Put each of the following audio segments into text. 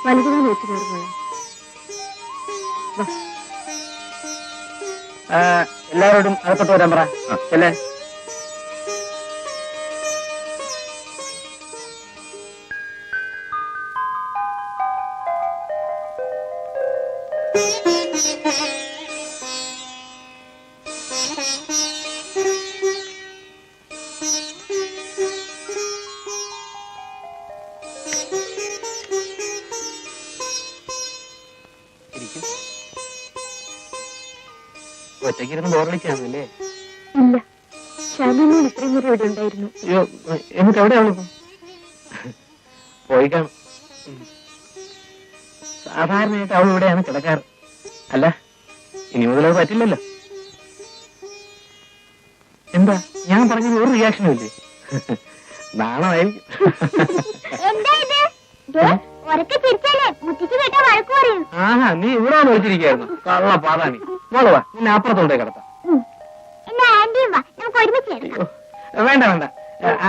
വലുതുകാലം വെച്ച് കയറുമ്പോഴേ എല്ലാവരോടും അകത്തോട്ട് വരാൻ പറ അല്ലേ? ഒറ്റയ്ക്കിരുന്ന് ബോറടിക്കാണല്ലേ? ഇല്ല, ശാലിനിയിൽ ഇത്രയും നേരം ഇവിടെ ഉണ്ടായിരുന്നു. അയ്യോ, എന്നിട്ട് എവിടെയാണോ പോയി കാണും. സാധാരണയായിട്ട് അവൾ ഇവിടെയാണ് കിടക്കാറ്. അല്ല, ഇനി മുതലത് പറ്റില്ലല്ലോ. എന്താ ഞാൻ പറഞ്ഞത് ഒരു റിയാക്ഷനും ഇല്ലേ? നാണമായിരിക്കും. ആഹാ, നീ ഇവിടെ വിളിച്ചിരിക്കായിരുന്നു കള്ള പാതാണി. മോളുവാ, നിന്നെ അപ്പുറത്തോണ്ടേ കിടത്താം. വേണ്ട വേണ്ട,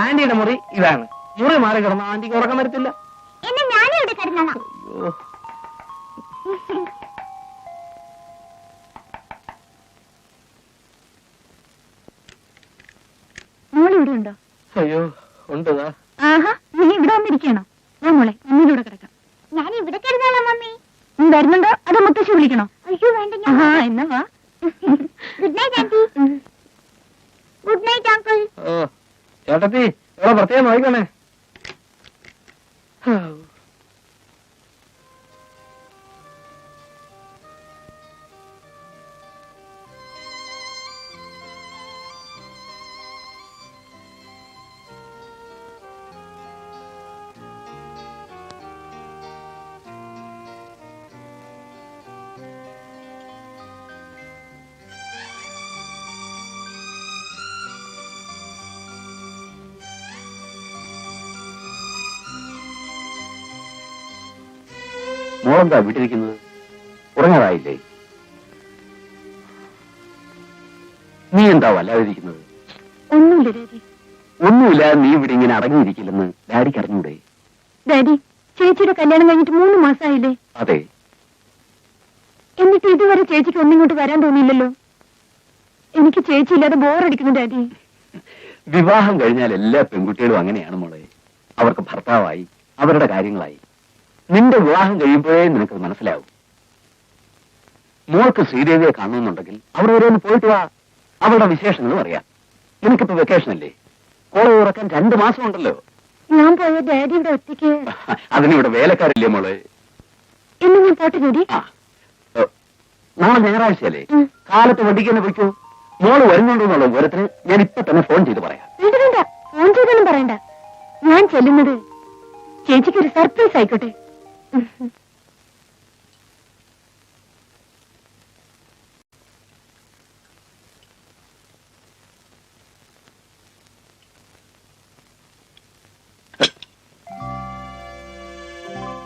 ആന്റിയുടെ മുറി ഇതാണ്. മുറി മാറി കിടന്ന ആന്റിക്ക് ഉറക്കം വരത്തില്ല. മോളിവിടെ ഉണ്ടോ? അയ്യോ, ഉണ്ടതാ. ആഹാ, നീ ഇവിടെ വന്നിരിക്കണോ? മോളെ, മമ്മിയിലൂടെ കിടക്കാം. ഞാൻ ഇവിടെ കിടന്നാലോ മമ്മി? നീ വരുന്നുണ്ടോ അതോ മുത്തശ്ശി വിളിക്കണോ? അയ്യോ വേണ്ട. എന്നാ വാ. Good night aunty. Good night uncle. ഓ ചേട്ടത്തി, ഇവിടെ പ്രത്യേകം നോക്കണേ. മോളെന്താ വീട്ടിരിക്കുന്നത്? ഉറങ്ങാറായില്ലേ? നീ എന്താ വല്ലാതിരിക്കുന്നത്? ഒന്നുമില്ല ഡാഡി. ഒന്നുമില്ലാതെ നീ ഇവിടെ ഇങ്ങനെ അടങ്ങിയിരിക്കില്ലെന്ന് ഡാഡിക്ക് അറിഞ്ഞൂടെ? ഡാഡി, ചേച്ചിയുടെ കല്യാണം കഴിഞ്ഞിട്ട് 3 മാസമായില്ലേ? അതെ. എന്നിട്ട് ഇതുവരെ ചേച്ചിക്ക് ഒന്നിങ്ങോട്ട് വരാൻ തോന്നിയില്ലല്ലോ. എനിക്ക് ചേച്ചി ഇല്ലാതെ ബോറടിക്കുന്നു ഡാഡി. വിവാഹം കഴിഞ്ഞാൽ എല്ലാ പെൺകുട്ടികളും അങ്ങനെയാണ് മോളെ. അവർക്ക് ഭർത്താവായി, അവരുടെ കാര്യങ്ങളായി. നിന്റെ വിവാഹം കഴിയുമ്പോഴേ നിനക്ക് മനസ്സിലാവും. മോൾക്ക് ശ്രീദേവിയെ കാണണമെന്നുണ്ടെങ്കിൽ അവിടെ വരെ ഒന്ന് പോയിട്ട് വാ. അവരുടെ വിശേഷങ്ങളും അറിയാം. നിനക്കിപ്പോ വെക്കേഷൻ അല്ലേ? കോളേജ് തുറക്കാൻ 2 മാസം ഉണ്ടല്ലോ. ഞാൻ പോയ ഡാഡി ഇവിടെ ഒറ്റയ്ക്ക്. അതിനിവിടെ വേലക്കാരില്ലേ മോളെ? എന്ന് ഞാൻ പോട്ടെ ഡാഡി. നാളെ ഞായറാഴ്ചയല്ലേ? കാലത്ത് വണ്ടിക്ക് തന്നെ പോയിക്കോ. മോള് വരുന്നുണ്ടെന്നുള്ള വിവരത്തിന് ഞാൻ ഇപ്പൊ തന്നെ ഫോൺ ചെയ്ത് പറയാം. വേണ്ട വേണ്ട, ഫോൺ ചെയ്തൊന്നും പറയണ്ട. ഞാൻ ചെല്ലുന്നത് ചേച്ചിക്ക് ഒരു സർപ്രൈസ് ആയിക്കോട്ടെ.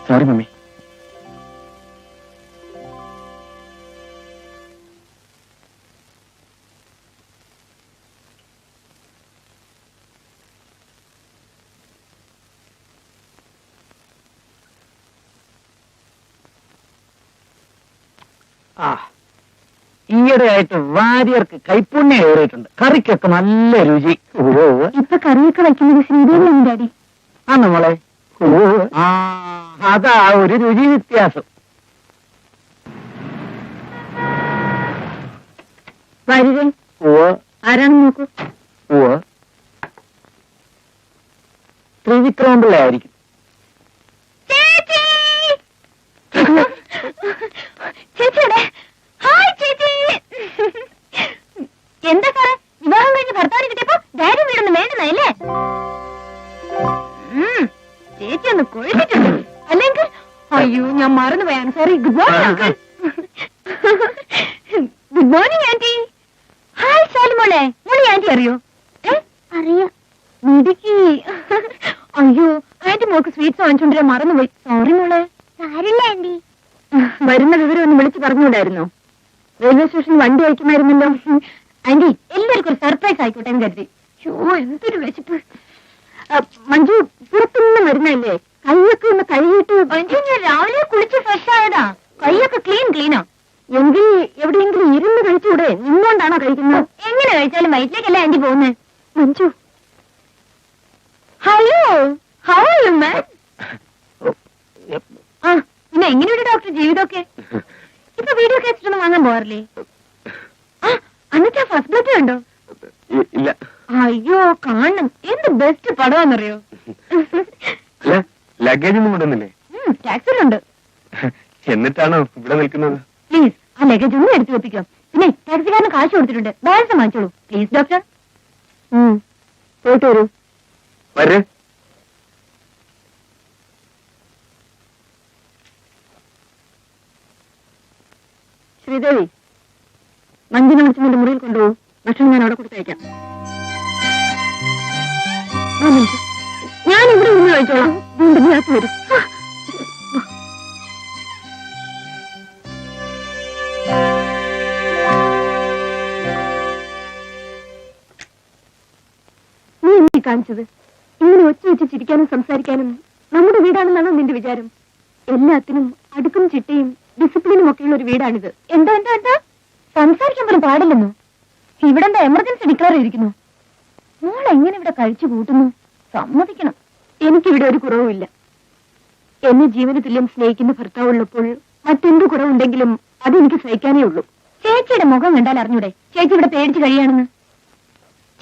Sorry mummy. ഈയിടെയായിട്ട് വാര്യർക്ക് കൈപ്പുണ്യം ഏറിയിട്ടുണ്ട്. കറിക്കൊക്കെ നല്ല രുചി. ഇപ്പൊ കറിയൊക്കെ വയ്ക്കുന്നത് ശ്രീദേവിയാണ് ഡാഡി. ആ നമ്മളെ അതാ ഒരു രുചി വ്യത്യാസം. വാര്യരൻ ആരാണെന്ന് നോക്കൂ. ത്രിവിക്രമപിള്ളയായിരിക്കും. ചേച്ചിയുടെ ഹായ് ചേച്ചി. എന്താ സാറേ, വിവാഹം കഴിഞ്ഞ് ഭർത്താവിന് കിട്ടിയപ്പോ ഡാഡി വീടൊന്നും വേണ്ടെന്നല്ലേ? ചേച്ചി ഒന്ന് കൊഴിച്ചിട്ടുണ്ട് അല്ലെങ്കിൽ. അയ്യോ, ഞാൻ മറന്നു പോയാണ്. Sorry. Good morning. Good morning aunty. Hi ശാലിമോളെ. മോളി ആന്റി അറിയോ? അറിയാം. മിടുക്കി. അയ്യോ, ആന്റി മോൾക്ക് സ്വീറ്റ്സ് വാങ്ങിച്ചോണ്ടിരാൻ മറന്നുപോയി. സോറി മോളെ. സാരില്ല ആന്റി. വരുന്ന വിവരം ഒന്ന് വിളിച്ചു പറഞ്ഞുകൂടായിരുന്നോ? റെയിൽവേ സ്റ്റേഷനിൽ വണ്ടി അയക്കുമായിരുന്നല്ലോ. ആന്റി, എല്ലാവർക്കും ഒരു സർപ്രൈസ് ആയിക്കോട്ടെ എന്ന് കരുതി. അയ്യോ, എന്തൊരു വിശപ്പ്. മഞ്ജു, പുറത്തുനിന്ന് ഉള്ള മരുന്നല്ലേ? കൈയൊക്കെ ഒന്ന് കഴുകിയിട്ട് ഞാൻ രാവിലെ കുളിച്ച് ഫ്രഷ് ആയതാ. കൈയൊക്കെ ക്ലീനാ. എങ്കിൽ എവിടെയെങ്കിലും ഇരുന്ന് കഴിച്ചുകൂടെ? നിന്നുകൊണ്ടാണോ കഴിക്കുന്നത്? എങ്ങനെ കഴിച്ചാലും വയറ്റിലേക്കല്ലേ ആന്റി പോകുന്നത്? Manju, hello, how are you man? ആ, പിന്നെ എങ്ങനെയുണ്ട് ഡോക്ടർ ജീവിതമൊക്കെ? ഇപ്പൊ വീഡിയോ കേസിട്ട് ഒന്നും വാങ്ങാൻ പോകാറില്ലേ? ആ, അന്നത്തെ ഫസ്റ്റ് ബ്ലഡ് ഉണ്ടോ? ഇല്ല. അയ്യോ, കാണണം. എന്ത് ബെസ്റ്റ് പടമാണെന്നറിയോ? ലഗേജ് ഒന്നും കൊണ്ടുവന്നില്ലേ? ടാക്സിലുണ്ട്. എന്നിട്ടാണോ ഇവിടെ നിൽക്കുന്നത്? പ്ലീസ്, ആ ലഗേജ് ഒന്നും എടുത്തു വെപ്പിക്കാം. പിന്നെ ടാക്സിക്കാരന് കാശ് കൊടുത്തിട്ടുണ്ട്, ബാലൻസ് വാങ്ങിച്ചോളൂ പ്ലീസ് ഡോക്ടർ. പോയിട്ട് വരൂ. വരെ. ശ്രീദേവി, മഞ്ജുനെ വിളിച്ച് നിന്റെ മുറിയിൽ കൊണ്ടുപോകും. ഭക്ഷണം ഞാൻ അവിടെ കൊടുത്തയക്കാം. ഞാൻ ഇവിടെ നിന്ന് കഴിച്ചോളാം. വീണ്ടും ഇതിനകത്ത് വരും. നീ എന്നെ കാണിച്ചത് ഇങ്ങനെ ഒച്ച വെച്ച് ചിരിക്കാനും സംസാരിക്കാനും നമ്മുടെ വീടാണെന്നാണോ നിന്റെ വിചാരം? എല്ലാത്തിനും അടുക്കും ചിട്ടയും ഡിസിപ്ലിനും ഒക്കെയുള്ള ഒരു വീടാണിത്. എന്താ എന്താ എന്താ സംസാരിക്കാൻ പോലും പാടില്ലെന്നോ? ഇവിടെ എന്താ എമർജൻസി ഡിക്ലെയർ ചെയ്തിരിക്കുന്നു? മോൾ എങ്ങനെ ഇവിടെ കഴിച്ചു കൂട്ടുന്നു? സമ്മതിക്കണം, എനിക്കിവിടെ ഒരു കുറവുമില്ല. എന്നെ ജീവന തുല്യം സ്നേഹിക്കുന്ന ഭർത്താവുള്ളപ്പോൾ മറ്റെന്ത് കുറവുണ്ടെങ്കിലും അതെനിക്ക് സഹിക്കാനേ ഉള്ളൂ. ചേച്ചിയുടെ മുഖം കണ്ടാൽ അറിഞ്ഞൂടെ ചേച്ചി ഇവിടെ പേടിച്ച് കഴിയാണെന്ന്?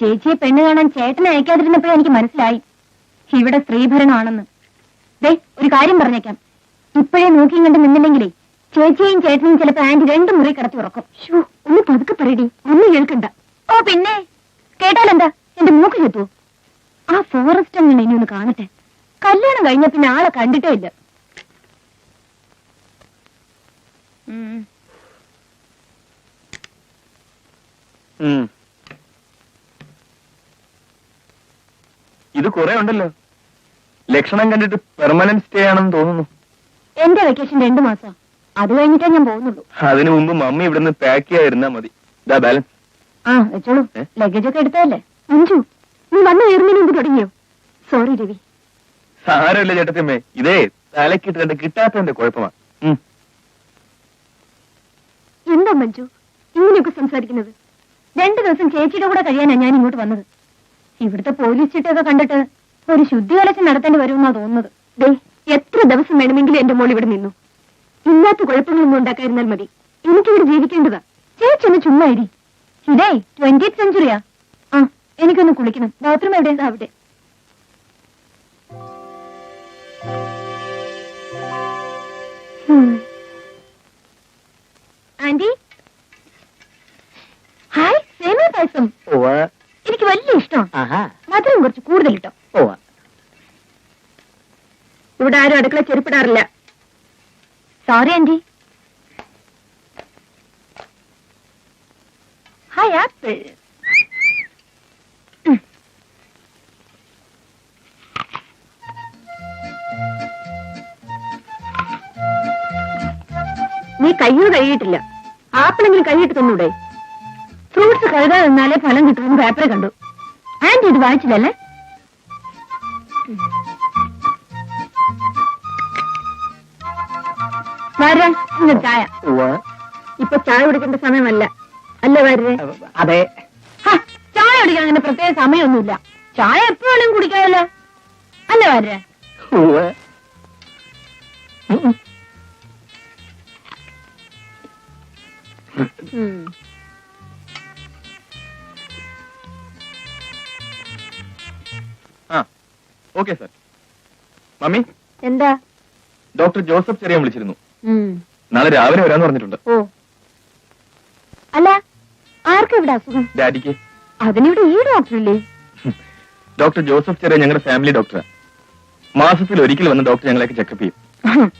ചേച്ചിയെ പെണ്ണ് കാണാൻ ചേട്ടനെ അയക്കാതിരുന്നപ്പോഴേ എനിക്ക് മനസ്സിലായി ഇവിടെ സ്ത്രീഭരണമാണെന്ന്. ദേ, ഒരു കാര്യം പറഞ്ഞേക്കാം, ഇപ്പോഴേ നോക്കിയും കണ്ട് നിന്നില്ലെങ്കിലേ ചേച്ചിയെയും ചേട്ടനെയും ചിലപ്പോ ആന്റി 2 മുറി കിടത്തി ഉറക്കും. ഒന്ന് പതുക്കെ പറയടി, ഒന്നും കേൾക്കണ്ട. ഓ പിന്നെ കേട്ടാലെന്താ, എന്റെ മൂക്ക് ചെത്തുവോ? ആ ഫോറസ്റ്റ് അങ്ങനെ ഇനി ഒന്ന് കാണട്ടെ. കല്യാണം കഴിഞ്ഞ പിന്നെ ആളെ കണ്ടിട്ടേ ഇല്ല. ഇത് കുറെ ഉണ്ടല്ലോ. ലക്ഷണം കണ്ടിട്ട് പെർമനന്റ് സ്റ്റേ ആണെന്ന് തോന്നുന്നു. എന്റെ വെക്കേഷൻ 2 മാസം, അത് കഴിഞ്ഞിട്ടേ ഞാൻ പോകുന്നുള്ളൂ. അതിനു മുമ്പ് മമ്മി ഇവിടുന്ന് പാക്ക് ചെയ്യാതിരുന്നാ മതി. ഇതാ ബാലൻസ്. ആ വെച്ചോളൂ, ലഗേജ് ഒക്കെ എടുത്തതല്ലേ. മഞ്ജു, നീ വന്നു കയറുന്നതിന് മുമ്പ് തുടങ്ങിയോ? സോറി രവി. സാരമില്ല ചേട്ടത്തിയമ്മേ, ഇതേ തലക്കിട്ട് കണ്ട് കിട്ടാത്തതിന്റെ കുഴപ്പമാണ്. എന്താ മഞ്ജു ഇങ്ങനെയൊക്കെ സംസാരിക്കുന്നത്? 2 ദിവസം ചേച്ചിയുടെ കൂടെ കഴിയാനാ ഞാൻ ഇങ്ങോട്ട് വന്നത്. ഇവിടുത്തെ പോലീസ് ചിട്ടയൊക്കെ കണ്ടിട്ട് ഒരു ശുദ്ധികലശം നടത്തേണ്ടി വരുമെന്നാ തോന്നുന്നത്. ദേ, എത്ര ദിവസം വേണമെങ്കിലും എന്റെ മോൾ ഇവിടെ നിന്നു. ഇല്ലാത്ത കുഴപ്പങ്ങളൊന്നും ഉണ്ടാക്കാതിരുന്നാൽ മതി. എനിക്കിവിടെ ജീവിക്കേണ്ടതാ. ചേച്ചി ഒന്ന് ചുമ്മാ ഇരി. ഇതേ 20th സെഞ്ചുറിയാ. ആ, എനിക്കൊന്ന് കുളിക്കണം. ബാത്റൂം എവിടെയാ? അവിടെ. Anti, hi. സേമിയ പായസം എനിക്ക് വലിയ ഇഷ്ടമാണ്. മധുരം കുറച്ച് കൂടുതൽ ഇട്ടോ. ഇവിടെ ആരും അടുക്കള ചെരുപ്പിടാറില്ല. Sorry aunty. Hi apple. നീ കയ്യോ കഴിയിട്ടില്ല. ആപ്പിളെങ്കിലും കൈയിട്ട് തന്നൂടെ? ഫ്രൂട്ട്സ് കഴുകാതെ നിന്നാലേ ഫലം കിട്ടുമെന്ന് പേപ്പറെ കണ്ടു. ആന്റി ഇത് വായിച്ചില്ലല്ലേ? വരാൻ ചായ. ഇപ്പൊ ചായ കുടിക്കേണ്ട സമയമല്ല അല്ലേ വരേ? അതെ. ചായ കുടിക്കാൻ അങ്ങനെ പ്രത്യേക സമയമൊന്നുമില്ല. ചായ എപ്പോ വേണം കുടിക്കാമല്ലോ അല്ലേ വരേ? Okay sir. മമ്മി, എന്താ? ഡോക്ടർ ജോസഫ് ചെറിയാൻ വിളിച്ചിരുന്നു. നാളെ രാവിലെ വരാന്ന് പറഞ്ഞിട്ടുണ്ട്. ഓ, അല്ല ആർക്കും ഇവിടെ അസുഖം? ഡാഡിക്ക്. അതിനിവിടെ ഈ ഡോക്ടറില്ലേ? ഡോക്ടർ ജോസഫ് ചെറിയ ഞങ്ങളുടെ ഫാമിലി ഡോക്ടറാ. മാസത്തിൽ ഒരിക്കൽ വന്ന് ഡോക്ടർ ഞങ്ങളെയൊക്കെ ചെക്കപ്പ് ചെയ്യും.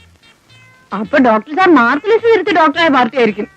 അപ്പൊ ഡോക്ടർ സാർ മാർക്ക് ലിസ്റ്റ് തിരുത്തി ഡോക്ടറായ പാർട്ടി ആയിരിക്കും.